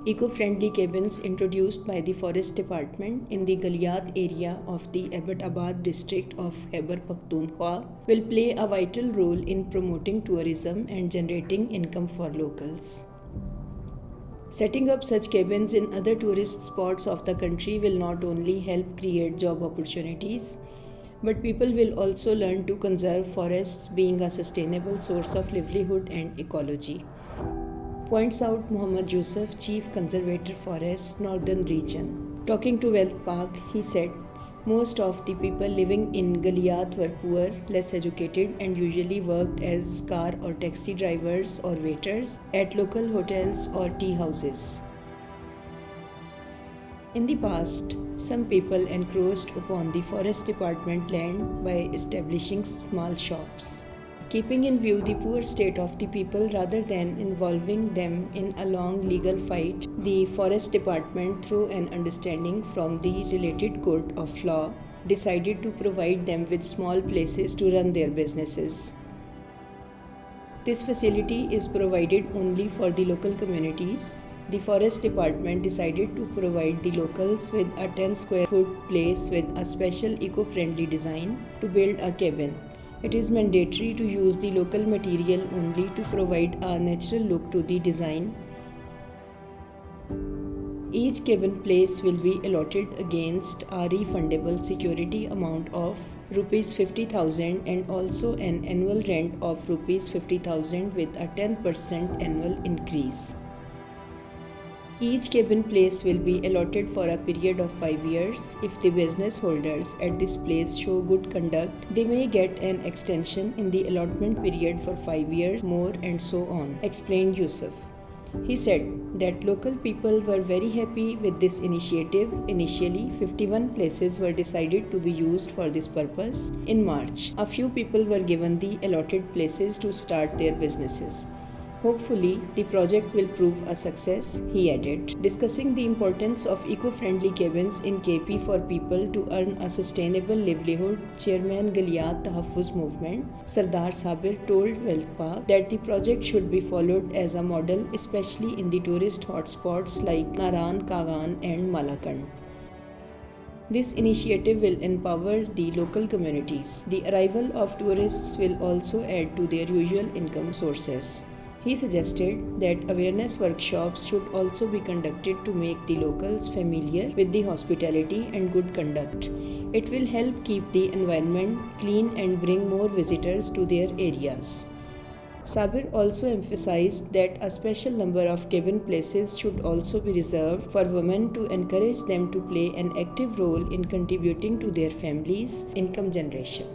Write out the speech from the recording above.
Eco-friendly cabins introduced by the Forest Department in the Galiat area of the Abbottabad district of Khyber Pakhtunkhwa will play a vital role in promoting tourism and generating income for locals. Setting up such cabins in other tourist spots of the country will not only help create job opportunities, but people will also learn to conserve forests, being a sustainable source of livelihood and ecology. Points out Muhammad Yusuf, Chief Conservator Forests, Northern Region. Talking to Wealth Park, he said, most of the people living in Galiat were poor, less educated, and usually worked as car or taxi drivers or waiters at local hotels or tea houses. In the past, some people encroached upon the Forest Department land by establishing small shops. Keeping in view the poor state of the people rather than involving them in a long legal fight, the Forest Department, through an understanding from the related court of law, decided to provide them with small places to run their businesses. This facility is provided only for the local communities. The Forest Department decided to provide the locals with a 10 square foot place with a special eco-friendly design to build a cabin. It is mandatory to use the local material only to provide a natural look to the design. Each cabin place will be allotted against a refundable security amount of Rs 50,000 and also an annual rent of Rs 50,000 with a 10% annual increase. Each cabin place will be allotted for a period of 5 years. If the business holders at this place show good conduct, they may get an extension in the allotment period for 5 years more and so on, explained Yusuf. He said that local people were very happy with this initiative. Initially, 51 places were decided to be used for this purpose. In March, a few people were given the allotted places to start their businesses. Hopefully, the project will prove a success, he added. Discussing the importance of eco-friendly cabins in KP for people to earn a sustainable livelihood, Chairman Galiat Tahaffuz Movement, Sardar Sabir, told Wealth Park that the project should be followed as a model, especially in the tourist hotspots like Naran, Kagan and Malakand. This initiative will empower the local communities. The arrival of tourists will also add to their usual income sources. He suggested that awareness workshops should also be conducted to make the locals familiar with the hospitality and good conduct. It will help keep the environment clean and bring more visitors to their areas. Sabir also emphasized that a special number of cabin places should also be reserved for women to encourage them to play an active role in contributing to their families' income generation.